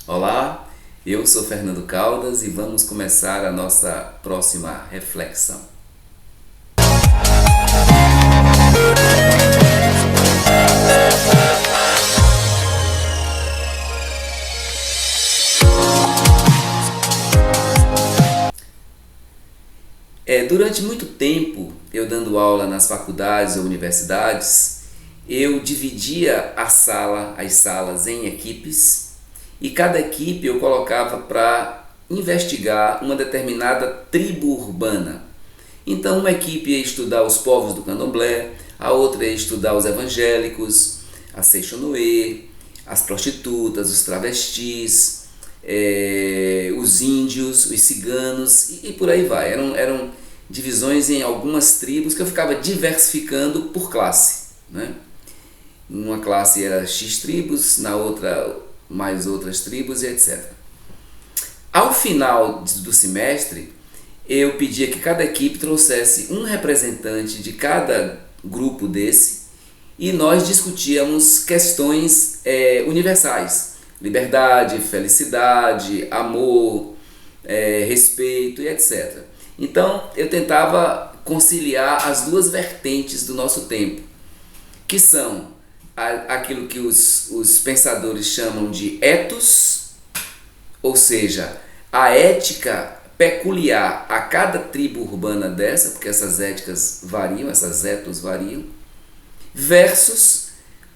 Olá, eu sou Fernando Caldas e vamos começar a nossa próxima reflexão. Durante muito tempo, eu dando aula nas faculdades ou universidades, eu dividia as salas em equipes, e cada equipe eu colocava para investigar uma determinada tribo urbana. Então, uma equipe ia estudar os povos do Candomblé, a outra ia estudar os evangélicos, a Seixonoe, as prostitutas, os travestis, os índios, os ciganos e por aí vai. Eram divisões em algumas tribos que eu ficava diversificando por classe, né? Numa classe era X tribos, na outra mais outras tribos e etc. Ao final do semestre, eu pedia que cada equipe trouxesse um representante de cada grupo desse e nós discutíamos questões universais: liberdade, felicidade, amor, respeito e etc. Então eu tentava conciliar as duas vertentes do nosso tempo, que são aquilo que os pensadores chamam de ethos, ou seja, a ética peculiar a cada tribo urbana dessa, porque essas éticas variam, essas ethos variam, versus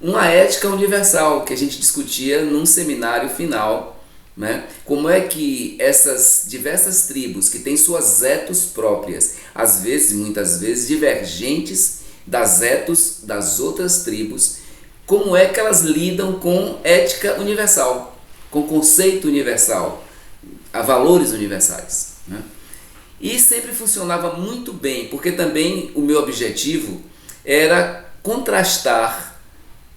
uma ética universal que a gente discutia num seminário final, né? Como é que essas diversas tribos que têm suas ethos próprias, às vezes, muitas vezes, divergentes das ethos das outras tribos, como é que elas lidam com ética universal, com conceito universal, a valores universais, né? E sempre funcionava muito bem, porque também o meu objetivo era contrastar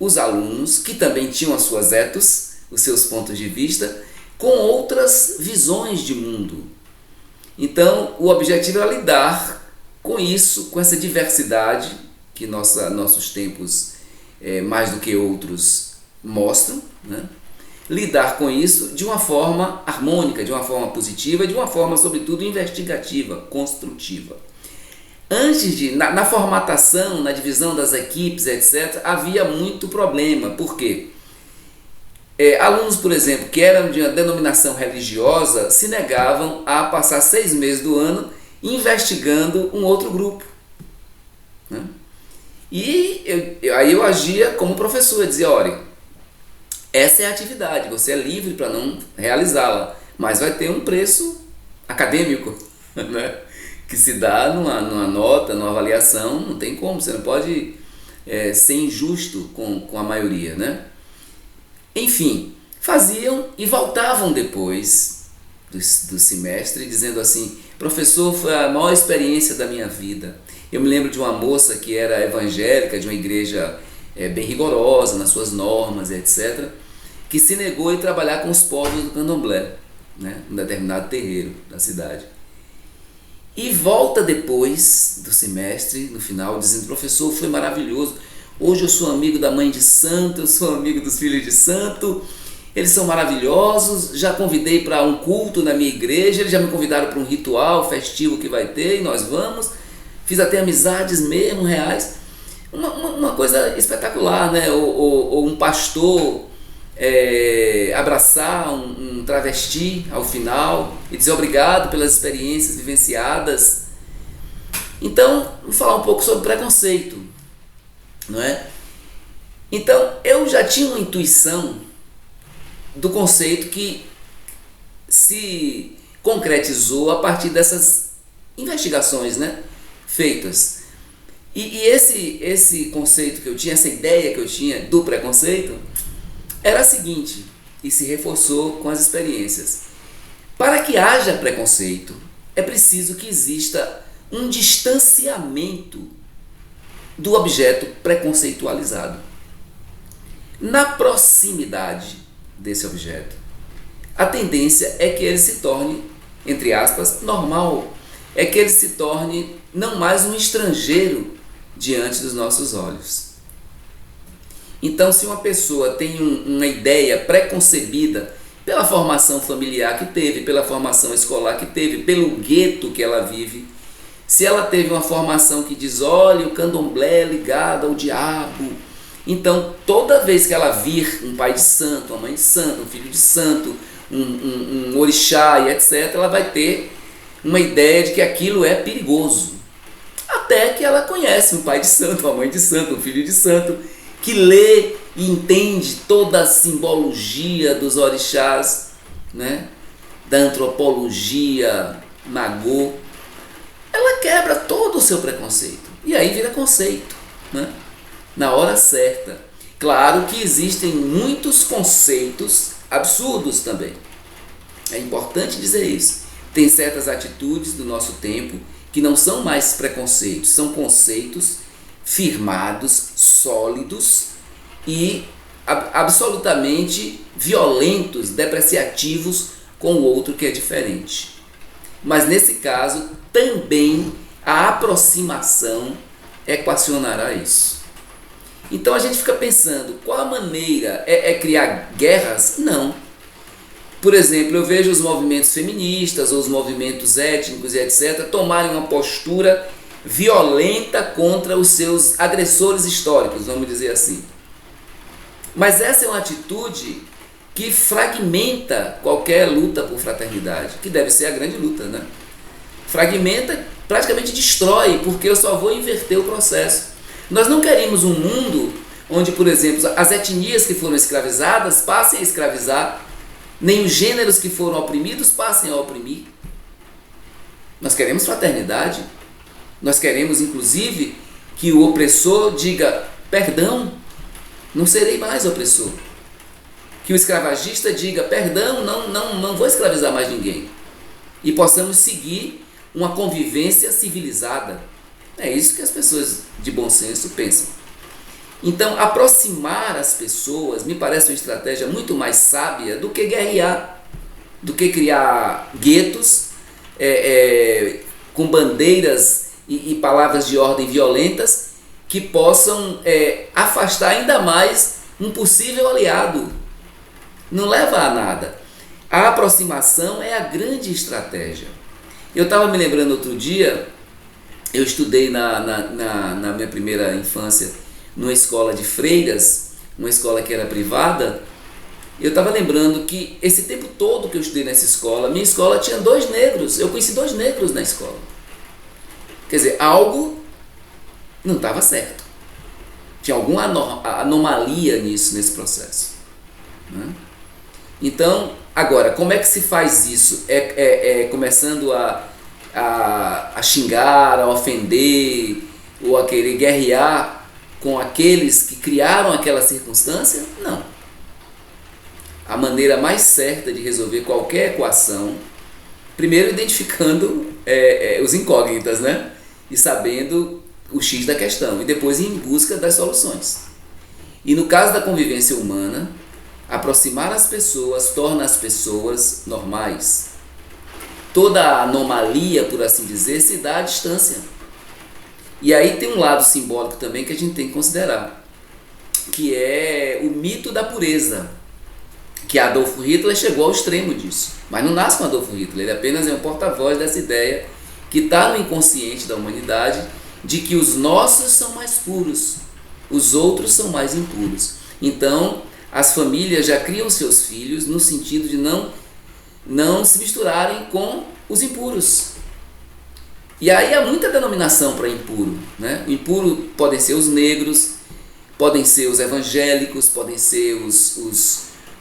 os alunos, que também tinham as suas ethos, os seus pontos de vista, com outras visões de mundo. Então, o objetivo era lidar com isso, com essa diversidade que nossos tempos, mais do que outros, mostram, né? Lidar com isso de uma forma harmônica, de uma forma positiva, de uma forma, sobretudo, investigativa, construtiva. Na formatação, na divisão das equipes, etc., havia muito problema. Por quê? Alunos, por exemplo, que eram de uma denominação religiosa, se negavam a passar 6 meses do ano investigando um outro grupo, né? E aí eu agia como professor, eu dizia: olha, essa é a atividade, você é livre para não realizá-la, mas vai ter um preço acadêmico, né? Que se dá numa nota, numa avaliação. Não tem como, você não pode ser injusto com a maioria, né? Enfim, faziam e voltavam depois do semestre dizendo assim: professor, foi a maior experiência da minha vida. Eu me lembro de uma moça que era evangélica, de uma igreja bem rigorosa nas suas normas, etc., que se negou a ir trabalhar com os povos do Candomblé, né, um determinado terreiro da cidade. E volta depois do semestre, no final, dizendo: professor, foi maravilhoso. Hoje eu sou amigo da mãe de santo, eu sou amigo dos filhos de santo, eles são maravilhosos, já convidei para um culto na minha igreja, eles já me convidaram para um ritual festivo que vai ter e nós vamos. Fiz até amizades mesmo, reais. Uma coisa espetacular, né? Ou um pastor abraçar um travesti ao final e dizer obrigado pelas experiências vivenciadas. Então, vou falar um pouco sobre preconceito, não é? Então, eu já tinha uma intuição do conceito que se concretizou a partir dessas investigações, né, feitas. E esse conceito que eu tinha, essa ideia que eu tinha do preconceito, era a seguinte, e se reforçou com as experiências: para que haja preconceito, é preciso que exista um distanciamento do objeto preconceitualizado. Na proximidade desse objeto, a tendência é que ele se torne, entre aspas, normal, é que ele se torne não mais um estrangeiro diante dos nossos olhos. Então, se uma pessoa tem uma ideia preconcebida pela formação familiar que teve, pela formação escolar que teve, pelo gueto que ela vive. Se ela teve uma formação que diz, olha, o candomblé é ligado ao diabo, então toda vez que ela vir um pai de santo, uma mãe de santo, um filho de santo, um orixá e etc., ela vai ter uma ideia de que aquilo é perigoso. Até que ela conhece um pai de santo, uma mãe de santo, um filho de santo, que lê e entende toda a simbologia dos orixás, né? Da antropologia Nagô. Ela quebra todo o seu preconceito. E aí vira conceito, né? Na hora certa. Claro que existem muitos conceitos absurdos também. É importante dizer isso. Tem certas atitudes do nosso tempo que não são mais preconceitos, são conceitos firmados, sólidos e absolutamente violentos, depreciativos com o outro que é diferente. Mas nesse caso, também a aproximação equacionará isso. Então a gente fica pensando, qual a maneira? É criar guerras? Não. Por exemplo, eu vejo os movimentos feministas ou os movimentos étnicos e etc. tomarem uma postura violenta contra os seus agressores históricos, vamos dizer assim. Mas essa é uma atitude que fragmenta qualquer luta por fraternidade, que deve ser a grande luta, né? Fragmenta, praticamente destrói, porque eu só vou inverter o processo. Nós não queremos um mundo onde, por exemplo, as etnias que foram escravizadas passem a escravizar, nem os gêneros que foram oprimidos passem a oprimir. Nós queremos fraternidade. Nós queremos, inclusive, que o opressor diga, perdão, não serei mais opressor. Que o escravagista diga, perdão, não vou escravizar mais ninguém. E possamos seguir uma convivência civilizada. É isso que as pessoas de bom senso pensam. Então, aproximar as pessoas me parece uma estratégia muito mais sábia do que guerrear, do que criar guetos com bandeiras e palavras de ordem violentas que possam afastar ainda mais um possível aliado. Não leva a nada. A aproximação é a grande estratégia. Eu estava me lembrando outro dia, eu estudei na minha primeira infância numa escola de freiras, uma escola que era privada. Eu estava lembrando que esse tempo todo que eu estudei nessa escola, minha escola tinha 2 negros, eu conheci 2 negros na escola. Quer dizer, algo não estava certo. Tinha alguma anomalia nesse processo, né? Então, agora, como é que se faz isso? Começando a xingar, a ofender, ou a querer guerrear com aqueles que criaram aquela circunstância? Não. A maneira mais certa de resolver qualquer equação, primeiro identificando os incógnitas, né? E sabendo o X da questão, e depois ir em busca das soluções. E no caso da convivência humana, aproximar as pessoas torna as pessoas normais. Toda a anomalia, por assim dizer, se dá à distância. E aí tem um lado simbólico também que a gente tem que considerar, que é o mito da pureza, que Adolf Hitler chegou ao extremo disso. Mas não nasce com Adolf Hitler, ele apenas é um porta-voz dessa ideia que está no inconsciente da humanidade de que os nossos são mais puros, os outros são mais impuros. Então, as famílias já criam seus filhos no sentido de não se misturarem com os impuros. E aí há muita denominação para impuro, né? Impuro podem ser os negros, podem ser os evangélicos, podem ser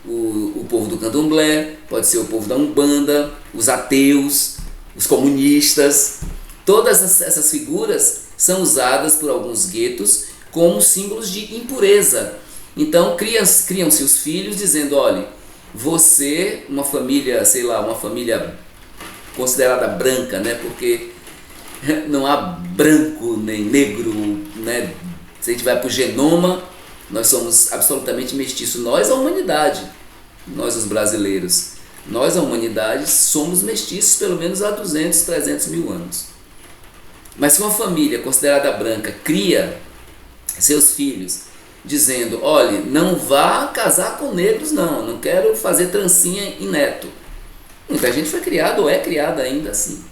o povo do candomblé, pode ser o povo da Umbanda, os ateus, os comunistas. Todas essas figuras são usadas por alguns guetos como símbolos de impureza. Então criam-se os filhos dizendo, olha, você, uma família, sei lá, uma família considerada branca, né? Porque não há branco nem negro, né? Se a gente vai para o genoma, nós somos absolutamente mestiços. Nós, a humanidade, nós os brasileiros, nós, a humanidade, somos mestiços pelo menos há 200, 300 mil anos. Mas se uma família considerada branca cria seus filhos dizendo, olhe, não vá casar com negros não quero fazer trancinha em neto. Muita gente foi criada ou é criada ainda assim.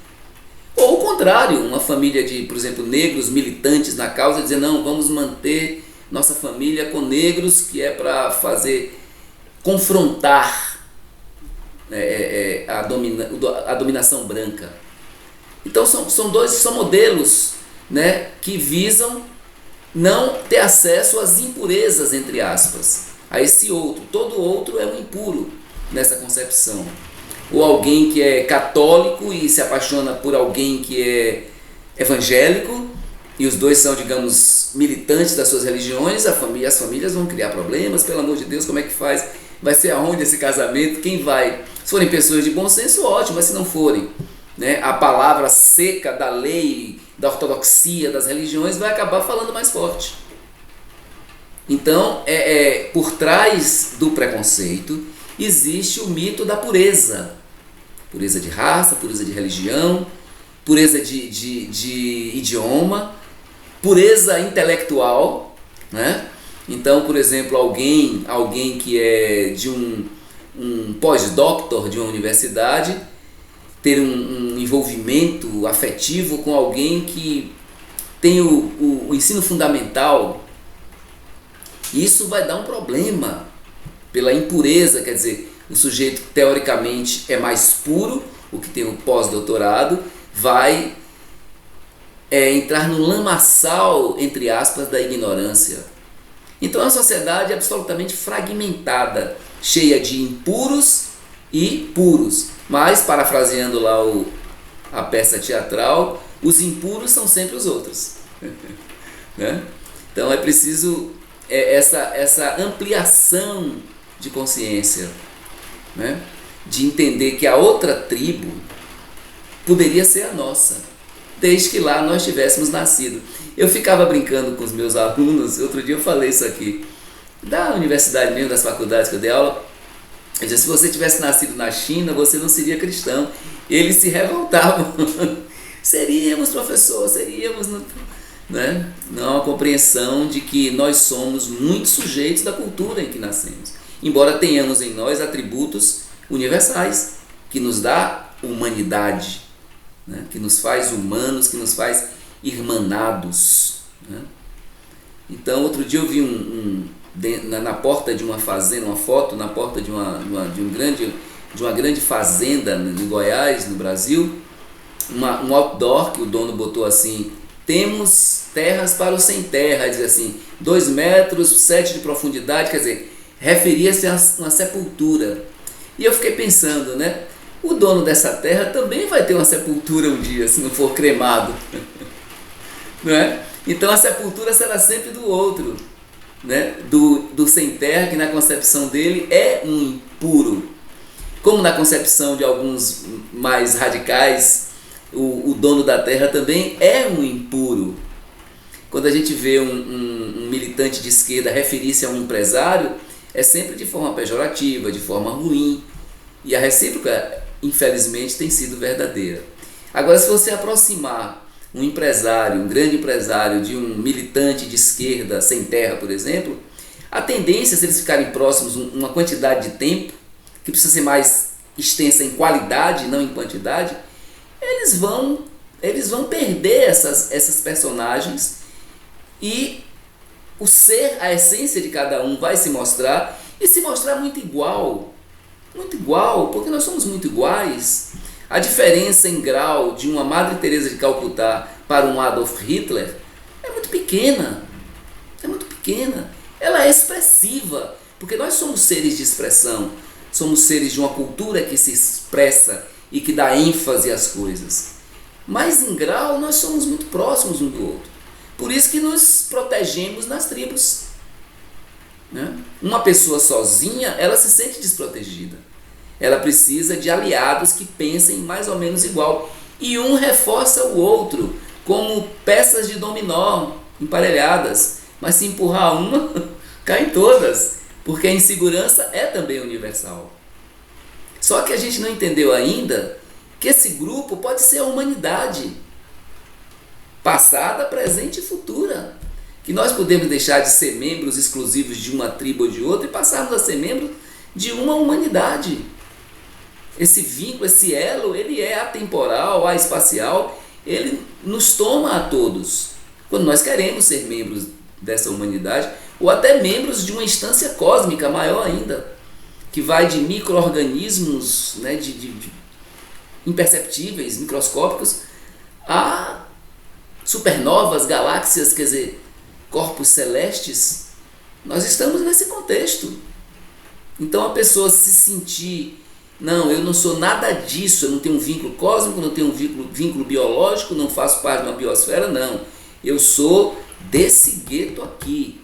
Ou o contrário, uma família de, por exemplo, negros militantes na causa, dizer, não, vamos manter nossa família com negros, que é para confrontar a dominação branca. Então são modelos, né, que visam não ter acesso às impurezas, entre aspas, a esse outro. Todo outro é um impuro nessa concepção. Ou alguém que é católico e se apaixona por alguém que é evangélico, e os dois são, digamos, militantes das suas religiões, as famílias vão criar problemas, pelo amor de Deus, como é que faz? Vai ser aonde esse casamento? Quem vai? Se forem pessoas de bom senso, ótimo, mas se não forem, né, a palavra seca da lei, da ortodoxia, das religiões, vai acabar falando mais forte. Então, por trás do preconceito, existe o mito da pureza. Pureza de raça, pureza de religião, pureza de idioma, pureza intelectual, né? Então, por exemplo, alguém que é de um pós-doctor de uma universidade, ter um envolvimento afetivo com alguém que tem o ensino fundamental, isso vai dar um problema pela impureza, quer dizer, o sujeito que teoricamente é mais puro, o que tem o pós-doutorado, vai entrar no lamaçal, entre aspas, da ignorância. Então é uma sociedade absolutamente fragmentada, cheia de impuros e puros. Mas, parafraseando lá a peça teatral, os impuros são sempre os outros. Né? Então é preciso essa ampliação de consciência, né? De entender que a outra tribo poderia ser a nossa, desde que lá nós tivéssemos nascido. Eu ficava brincando com os meus alunos, outro dia eu falei isso aqui, da universidade mesmo, das faculdades que eu dei aula, eu disse, se você tivesse nascido na China, você não seria cristão. Eles se revoltavam. Seríamos, professor, seríamos... Né? Não há uma compreensão de que nós somos muito sujeitos da cultura em que nascemos. Embora tenhamos em nós atributos universais, que nos dá humanidade, né? Que nos faz humanos, que nos faz irmanados, né? Então, outro dia eu vi na porta de uma fazenda, uma foto na porta de uma grande fazenda em Goiás, no Brasil, um outdoor que o dono botou assim: temos terras para os sem terra, diz assim, 2 metros, 7 de profundidade, quer dizer, referia-se a uma sepultura. E eu fiquei pensando, né? O dono dessa terra também vai ter uma sepultura um dia, se não for cremado. Não é? Então a sepultura será sempre do outro, né? Do sem terra, que na concepção dele é um impuro. Como na concepção de alguns mais radicais, o dono da terra também é um impuro. Quando a gente vê um militante de esquerda referir-se a um empresário, é sempre de forma pejorativa, de forma ruim. E a recíproca, infelizmente, tem sido verdadeira. Agora, se você aproximar um empresário, um grande empresário, de um militante de esquerda sem terra, por exemplo, a tendência, se eles ficarem próximos uma quantidade de tempo, que precisa ser mais extensa em qualidade, não em quantidade, eles vão perder essas personagens, e o ser, a essência de cada um vai se mostrar, e se mostrar muito igual, porque nós somos muito iguais. A diferença em grau de uma Madre Teresa de Calcutá para um Adolf Hitler é muito pequena, ela é expressiva, porque nós somos seres de expressão, somos seres de uma cultura que se expressa e que dá ênfase às coisas, mas em grau nós somos muito próximos um do outro, por isso que nos protegemos nas tribos, né? Uma pessoa sozinha, ela se sente desprotegida, ela precisa de aliados que pensem mais ou menos igual, e um reforça o outro, como peças de dominó emparelhadas, mas se empurrar uma, caem todas, porque a insegurança é também universal. Só que a gente não entendeu ainda que esse grupo pode ser a humanidade, passada, presente e futura. que nós podemos deixar de ser membros exclusivos de uma tribo ou de outra e passarmos a ser membros de uma humanidade. Esse vínculo, esse elo, ele é atemporal, espacial, ele nos toma a todos. Quando nós queremos ser membros dessa humanidade, ou até membros de uma instância cósmica maior ainda, que vai de micro-organismos, né, de imperceptíveis, microscópicos, a supernovas, galáxias, quer dizer, corpos celestes. Nós estamos nesse contexto. Então a pessoa se sentir, não, eu não sou nada disso, eu não tenho um vínculo cósmico, não tenho um vínculo biológico, não faço parte de uma biosfera, não. Eu sou desse gueto aqui.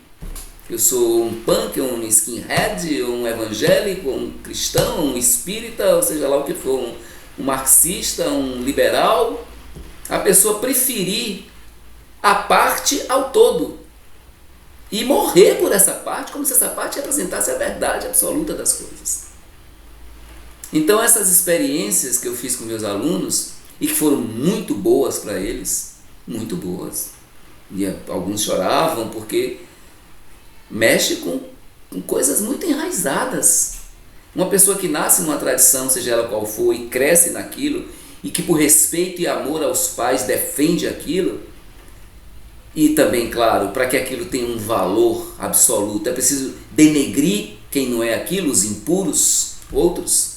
Eu sou um punk, um skinhead, um evangélico, um cristão, um espírita, ou seja lá o que for, um marxista, um liberal. A pessoa preferir a parte ao todo e morrer por essa parte, como se essa parte representasse a verdade absoluta das coisas. Então essas experiências que eu fiz com meus alunos, e que foram muito boas para eles, muito boas, e alguns choravam porque mexe com coisas muito enraizadas. Uma pessoa que nasce numa tradição, seja ela qual for, e cresce naquilo, e que por respeito e amor aos pais defende aquilo, e também, claro, para que aquilo tenha um valor absoluto, é preciso denegrir quem não é aquilo, os impuros, outros.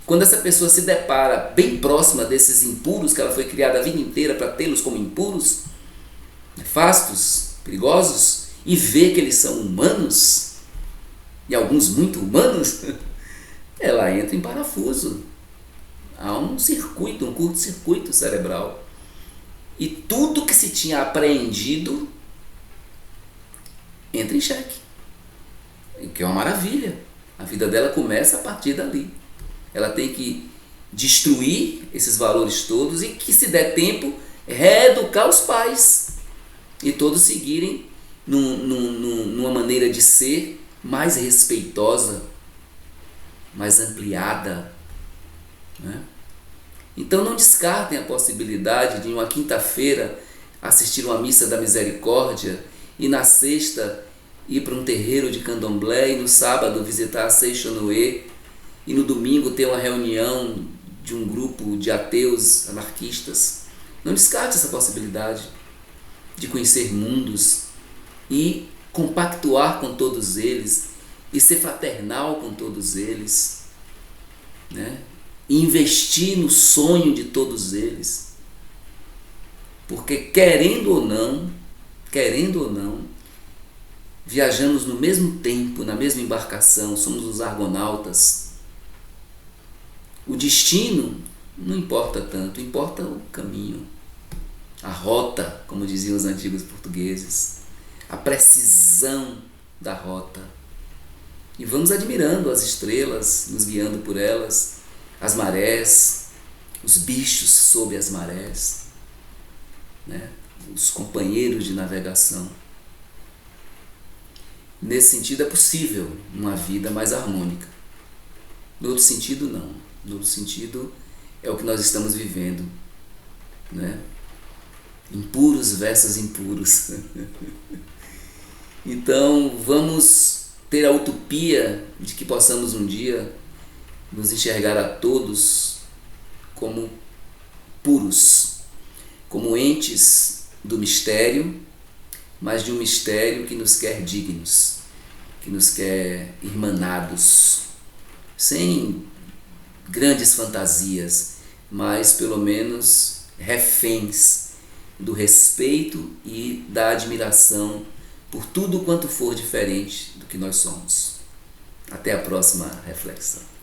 Quando essa pessoa se depara bem próxima desses impuros, que ela foi criada a vida inteira para tê-los como impuros, nefastos, perigosos, e vê que eles são humanos, e alguns muito humanos, ela entra em parafuso. Há um circuito, um curto-circuito cerebral. E tudo que se tinha apreendido entra em xeque. O que é uma maravilha. A vida dela começa a partir dali. Ela tem que destruir esses valores todos e, que se der tempo, reeducar os pais. E todos seguirem numa maneira de ser mais respeitosa, mais ampliada, né? Então não descartem a possibilidade de, em uma quinta-feira, assistir uma missa da misericórdia, e na sexta ir para um terreiro de candomblé, e no sábado visitar a Seixonoe, e no domingo ter uma reunião de um grupo de ateus anarquistas. Não descarte essa possibilidade de conhecer mundos e compactuar com todos eles e ser fraternal com todos eles, né? E investir no sonho de todos eles, porque querendo ou não, viajamos no mesmo tempo, na mesma embarcação, somos os argonautas. O destino não importa tanto, importa o caminho, a rota, como diziam os antigos portugueses, a precisão da rota. E vamos admirando as estrelas, nos guiando por elas, as marés, os bichos sob as marés, né? Os companheiros de navegação. Nesse sentido é possível uma vida mais harmônica. No outro sentido, não. No outro sentido é o que nós estamos vivendo, né? Impuros versus impuros. Então vamos ter a utopia de que possamos um dia nos enxergar a todos como puros, como entes do mistério, mas de um mistério que nos quer dignos, que nos quer irmanados, sem grandes fantasias, mas pelo menos reféns do respeito e da admiração por tudo quanto for diferente do que nós somos. Até a próxima reflexão.